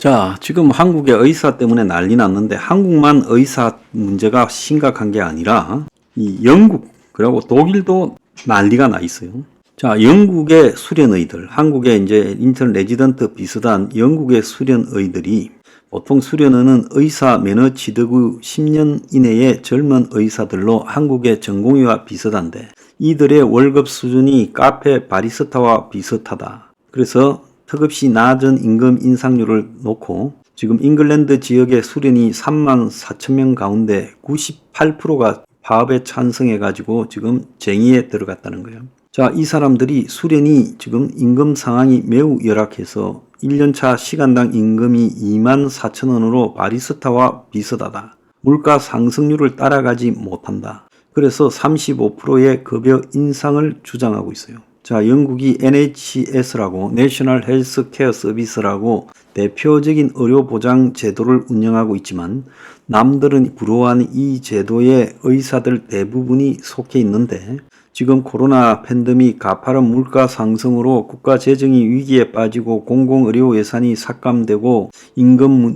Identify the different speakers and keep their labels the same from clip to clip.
Speaker 1: 자, 지금 한국의 의사 때문에 난리 났는데 한국만 의사 문제가 심각한 게 아니라 이 영국 그리고 독일도 난리가 나 있어요. 자, 영국의 수련의들, 한국의 이제 인턴 레지던트 비슷한 영국의 수련의들이 보통 수련의는 의사 면허 취득 후 10년 이내의 젊은 의사들로 한국의 전공의와 비슷한데 이들의 월급 수준이 카페 바리스타와 비슷하다. 그래서 턱없이 낮은 임금 인상률을 놓고 지금 잉글랜드 지역의 수련이 3만 4천 명 가운데 98%가 파업에 찬성해가지고 지금 쟁의에 들어갔다는 거예요. 자, 이 사람들이 수련이 지금 임금 상황이 매우 열악해서 1년차 시간당 임금이 2만 4천 원으로 바리스타와 비슷하다. 물가 상승률을 따라가지 못한다. 그래서 35%의 급여 인상을 주장하고 있어요. 자, 영국이 NHS라고 내셔널 헬스 케어 서비스라고 대표적인 의료 보장 제도를 운영하고 있지만 남들은 부러워하는 이 제도에 의사들 대부분이 속해 있는데 지금 코로나 팬데믹 가파른 물가 상승으로 국가 재정이 위기에 빠지고 공공의료 예산이 삭감되고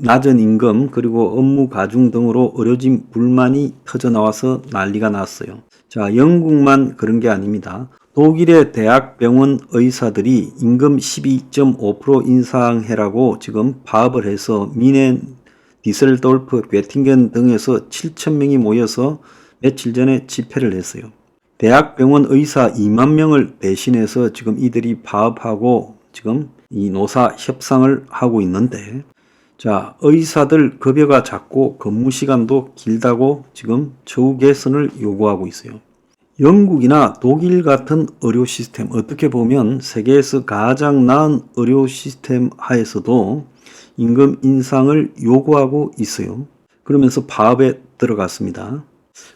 Speaker 1: 낮은 임금 그리고 업무 가중 등으로 의료진 불만이 터져나와서 난리가 났어요. 자, 영국만 그런 게 아닙니다. 독일의 대학병원 의사들이 임금 12.5% 인상해라고 지금 파업을 해서 미넨, 디셀돌프, 괴팅겐 등에서 7천 명이 모여서 며칠 전에 집회를 했어요. 대학병원 의사 2만 명을 대신해서 지금 이들이 파업하고 지금 이 노사 협상을 하고 있는데 자, 의사들 급여가 작고 근무 시간도 길다고 지금 처우 개선을 요구하고 있어요. 영국이나 독일 같은 의료 시스템, 어떻게 보면 세계에서 가장 나은 의료 시스템 하에서도 임금 인상을 요구하고 있어요. 그러면서 파업에 들어갔습니다.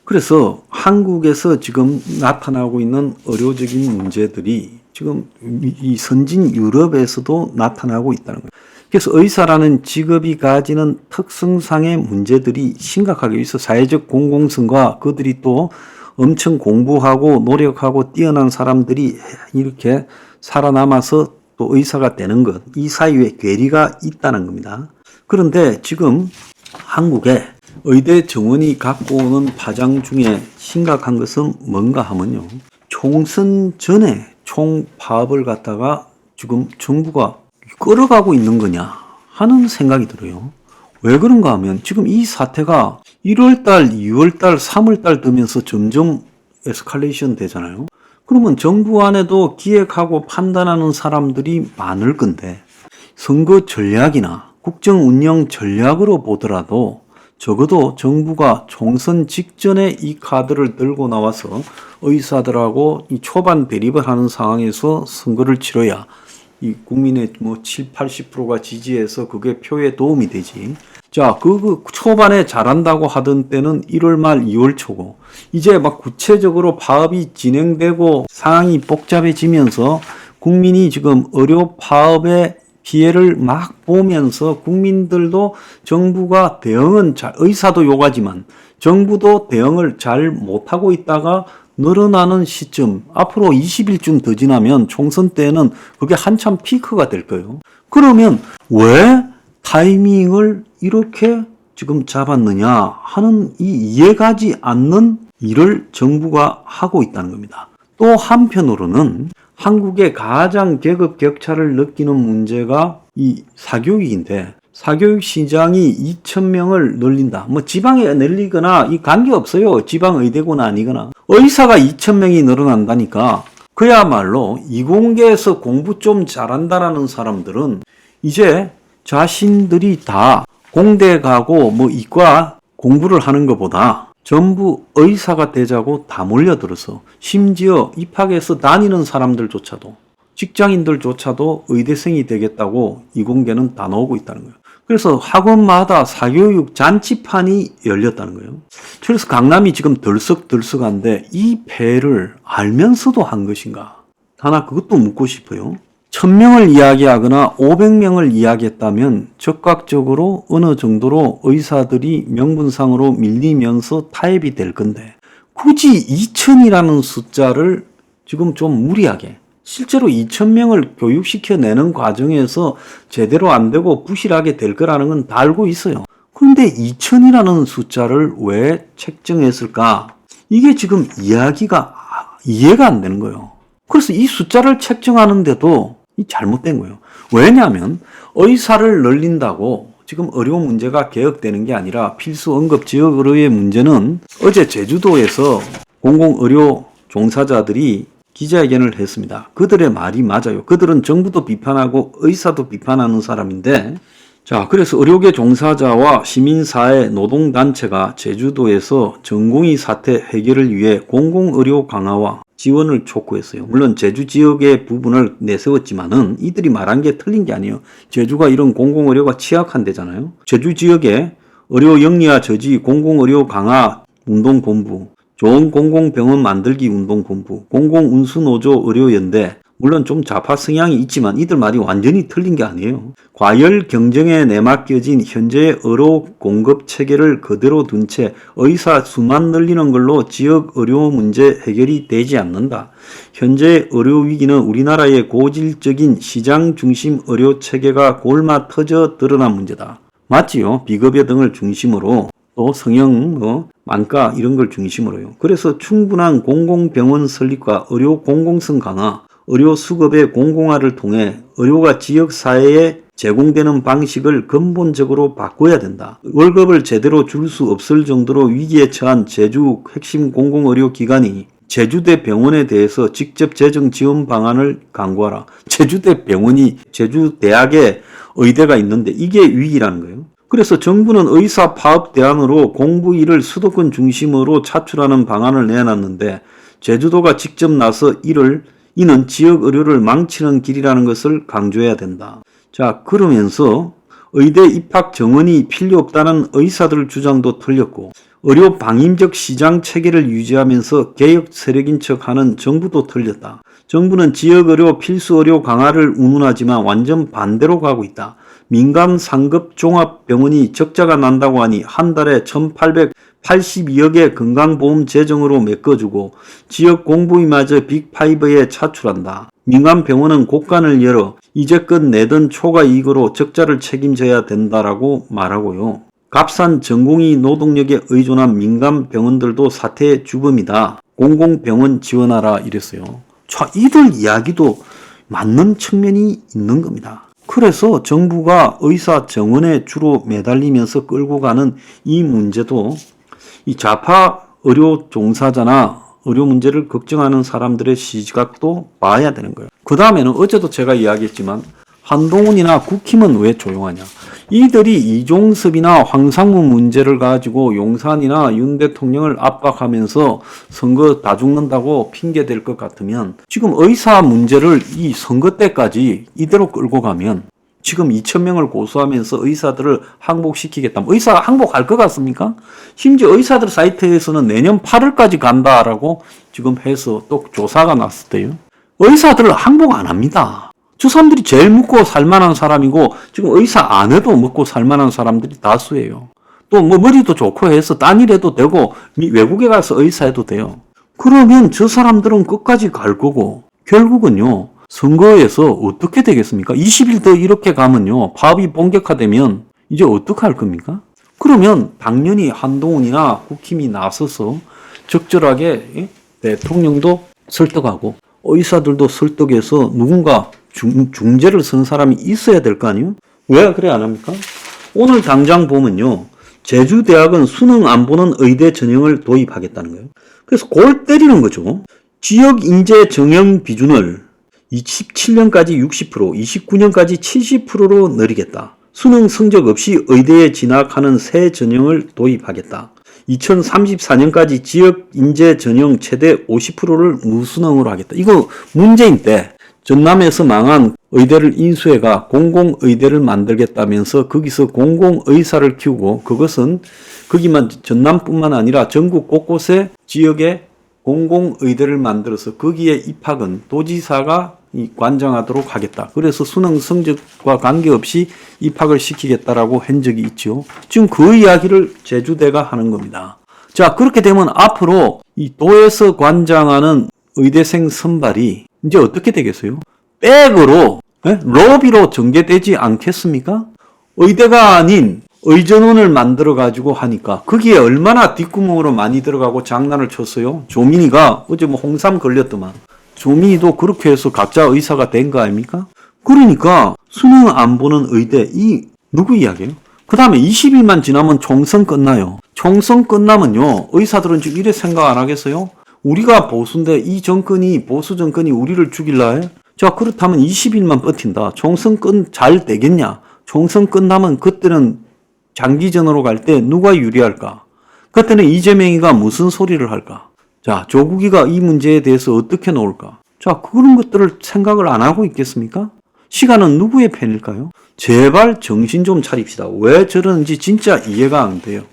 Speaker 1: 그래서 한국에서 지금 나타나고 있는 의료적인 문제들이 지금 이 선진 유럽에서도 나타나고 있다는 거예요. 그래서 의사라는 직업이 가지는 특성상의 문제들이 심각하게 있어 사회적 공공성과 그들이 또 엄청 공부하고 노력하고 뛰어난 사람들이 이렇게 살아남아서 또 의사가 되는 것, 이 사이에 괴리가 있다는 겁니다. 그런데 지금 한국에 의대 정원이 갖고 오는 파장 중에 심각한 것은 뭔가 하면요. 총선 전에 총파업을 갖다가 지금 정부가 끌어가고 있는 거냐 하는 생각이 들어요. 왜 그런가 하면 지금 이 사태가 1월달, 2월달, 3월달 되면서 점점 에스컬레이션 되잖아요. 그러면 정부 안에도 기획하고 판단하는 사람들이 많을 건데 선거 전략이나 국정 운영 전략으로 보더라도 적어도 정부가 총선 직전에 이 카드를 들고 나와서 의사들하고 이 초반 대립을 하는 상황에서 선거를 치러야 이 국민의 7, 80%가 지지해서 그게 표에 도움이 되지. 자, 그 초반에 잘한다고 하던 때는 1월 말 2월 초고 이제 막 구체적으로 파업이 진행되고 상황이 복잡해지면서 국민이 지금 의료 파업의 피해를 막 보면서 국민들도 정부가 대응은 의사도 요구하지만 정부도 대응을 잘 못하고 있다가 늘어나는 시점, 앞으로 20일쯤 더 지나면 총선 때는 그게 한참 피크가 될 거예요. 그러면 왜 타이밍을 이렇게 지금 잡았느냐 하는 이 이해가지 않는 일을 정부가 하고 있다는 겁니다. 또 한편으로는 한국의 가장 계급 격차를 느끼는 문제가 이 사교육인데 사교육 시장이 2,000명을 늘린다. 지방에 늘리거나 이 관계없어요. 지방 의대고나 아니거나. 의사가 2,000명이 늘어난다니까 그야말로 이공계에서 공부 좀 잘한다라는 사람들은 이제 자신들이 다 공대 가고 이과 공부를 하는 것보다 전부 의사가 되자고 다 몰려들어서 심지어 입학해서 다니는 사람들조차도 직장인들조차도 의대생이 되겠다고 이공계는 다 나오고 있다는 거예요. 그래서 학원마다 사교육 잔치판이 열렸다는 거예요. 그래서 강남이 지금 들썩들썩한데 이 폐를 알면서도 한 것인가? 하나 그것도 묻고 싶어요. 1,000명을 이야기하거나 500명을 이야기했다면 적극적으로 어느 정도로 의사들이 명분상으로 밀리면서 타협이 될 건데 굳이 2,000이라는 숫자를 지금 좀 무리하게 실제로 2,000명을 교육시켜내는 과정에서 제대로 안 되고 부실하게 될 거라는 건 다 알고 있어요. 그런데 2,000이라는 숫자를 왜 책정했을까? 이게 지금 이해가 안 되는 거예요. 그래서 이 숫자를 책정하는데도 잘못된 거예요. 왜냐하면 의사를 늘린다고 지금 의료 문제가 개혁되는 게 아니라 필수 응급 지역 의료의 문제는 어제 제주도에서 공공의료 종사자들이 기자회견을 했습니다. 그들의 말이 맞아요. 그들은 정부도 비판하고 의사도 비판하는 사람인데, 자, 그래서 의료계 종사자와 시민사회 노동단체가 제주도에서 전공의 사태 해결을 위해 공공의료 강화와 지원을 촉구했어요. 물론 제주 지역의 부분을 내세웠지만은 이들이 말한 게 틀린 게 아니에요. 제주가 이런 공공의료가 취약한 데잖아요. 제주 지역에 의료 영리화 저지 공공의료 강화 운동본부, 좋은 공공병원 만들기 운동본부, 공공운수노조 의료연대, 물론 좀 좌파 성향이 있지만 이들 말이 완전히 틀린 게 아니에요. 과열 경쟁에 내맡겨진 현재의 의료 공급 체계를 그대로 둔 채 의사 수만 늘리는 걸로 지역 의료 문제 해결이 되지 않는다. 현재 의료 위기는 우리나라의 고질적인 시장 중심 의료 체계가 골마 터져 드러난 문제다. 맞지요? 비급여 등을 중심으로 또 성형, 만과 이런 걸 중심으로요. 그래서 충분한 공공병원 설립과 의료 공공성 강화, 의료 수급의 공공화를 통해 의료가 지역사회에 제공되는 방식을 근본적으로 바꿔야 된다. 월급을 제대로 줄 수 없을 정도로 위기에 처한 제주 핵심 공공의료기관이 제주대 병원에 대해서 직접 재정 지원 방안을 강구하라. 제주대 병원이 제주대학에 의대가 있는데 이게 위기라는 거예요. 그래서 정부는 의사 파업 대안으로 공부일을 수도권 중심으로 차출하는 방안을 내놨는데 제주도가 직접 나서 이는 지역 의료를 망치는 길이라는 것을 강조해야 된다. 자, 그러면서 의대 입학 정원이 필요 없다는 의사들 주장도 틀렸고 의료 방임적 시장 체계를 유지하면서 개혁 세력인 척하는 정부도 틀렸다. 정부는 지역 의료 필수 의료 강화를 운운하지만 완전 반대로 가고 있다. 민간 상급 종합병원이 적자가 난다고 하니 한 달에 1,882억의 건강보험 재정으로 메꿔주고 지역 공부위마저 빅5에 차출한다. 민간 병원은 곳간을 열어 이제껏 내던 초과 이익으로 적자를 책임져야 된다라고 말하고요. 값싼 전공의 노동력에 의존한 민간 병원들도 사태의 주범이다. 공공병원 지원하라 이랬어요. 자, 이들 이야기도 맞는 측면이 있는 겁니다. 그래서 정부가 의사 정원에 주로 매달리면서 끌고 가는 이 문제도 이 좌파 의료 종사자나 의료 문제를 걱정하는 사람들의 시각도 봐야 되는 거예요. 그 다음에는 어제도 제가 이야기했지만 한동훈이나 국힘은 왜 조용하냐. 이들이 이종섭이나 황상무 문제를 가지고 용산이나 윤 대통령을 압박하면서 선거 다 죽는다고 핑계댈 것 같으면 지금 의사 문제를 이 선거 때까지 이대로 끌고 가면 지금 2,000명을 고소하면서 의사들을 항복시키겠다. 의사가 항복할 것 같습니까? 심지어 의사들 사이트에서는 내년 8월까지 간다라고 지금 해서 또 조사가 났었대요. 의사들을 항복 안 합니다. 저 사람들이 제일 먹고 살만한 사람이고 지금 의사 안 해도 먹고 살만한 사람들이 다수예요. 또 머리도 좋고 해서 딴 일 해도 되고 외국에 가서 의사 해도 돼요. 그러면 저 사람들은 끝까지 갈 거고 결국은요. 선거에서 어떻게 되겠습니까? 20일 더 이렇게 가면요. 파업이 본격화되면 이제 어떻게 할 겁니까? 그러면 당연히 한동훈이나 국힘이 나서서 적절하게 대통령도 설득하고 의사들도 설득해서 누군가 중재를 선 사람이 있어야 될 거 아니에요? 왜 그래 안 합니까? 오늘 당장 보면요. 제주대학은 수능 안 보는 의대 전형을 도입하겠다는 거예요. 그래서 골 때리는 거죠. 지역 인재 정형 비준을 27년까지 60%, 29년까지 70%로 늘리겠다. 수능 성적 없이 의대에 진학하는 새 전형을 도입하겠다. 2034년까지 지역 인재 전형 최대 50%를 무수능으로 하겠다. 이거 문재인 때 전남에서 망한 의대를 인수해가 공공의대를 만들겠다면서 거기서 공공의사를 키우고 그것은 거기만 전남뿐만 아니라 전국 곳곳에 지역에 공공의대를 만들어서 거기에 입학은 도지사가 관장하도록 하겠다. 그래서 수능 성적과 관계없이 입학을 시키겠다라고 한 적이 있죠. 지금 그 이야기를 제주대가 하는 겁니다. 자, 그렇게 되면 앞으로 이 도에서 관장하는 의대생 선발이 이제 어떻게 되겠어요? 백으로, 로비로 전개되지 않겠습니까? 의대가 아닌 의전원을 만들어 가지고 하니까 거기에 얼마나 뒷구멍으로 많이 들어가고 장난을 쳤어요. 조민이가 어제 뭐 홍삼 걸렸더만. 조민이도 그렇게 해서 가짜 의사가 된 거 아닙니까? 그러니까 수능 안 보는 의대, 이 누구 이야기예요? 그 다음에 20일만 지나면 총선 끝나요. 총선 끝나면요, 의사들은 지금 이래 생각 안 하겠어요? 우리가 보수인데 이 정권이, 보수 정권이 우리를 죽일라 해? 자, 그렇다면 20일만 버틴다. 총선 잘 되겠냐? 총선 끝나면 그때는 장기전으로 갈 때 누가 유리할까? 그때는 이재명이가 무슨 소리를 할까? 자, 조국이가 이 문제에 대해서 어떻게 나올까? 자, 그런 것들을 생각을 안 하고 있겠습니까? 시간은 누구의 편일까요? 제발 정신 좀 차립시다. 왜 저러는지 진짜 이해가 안 돼요.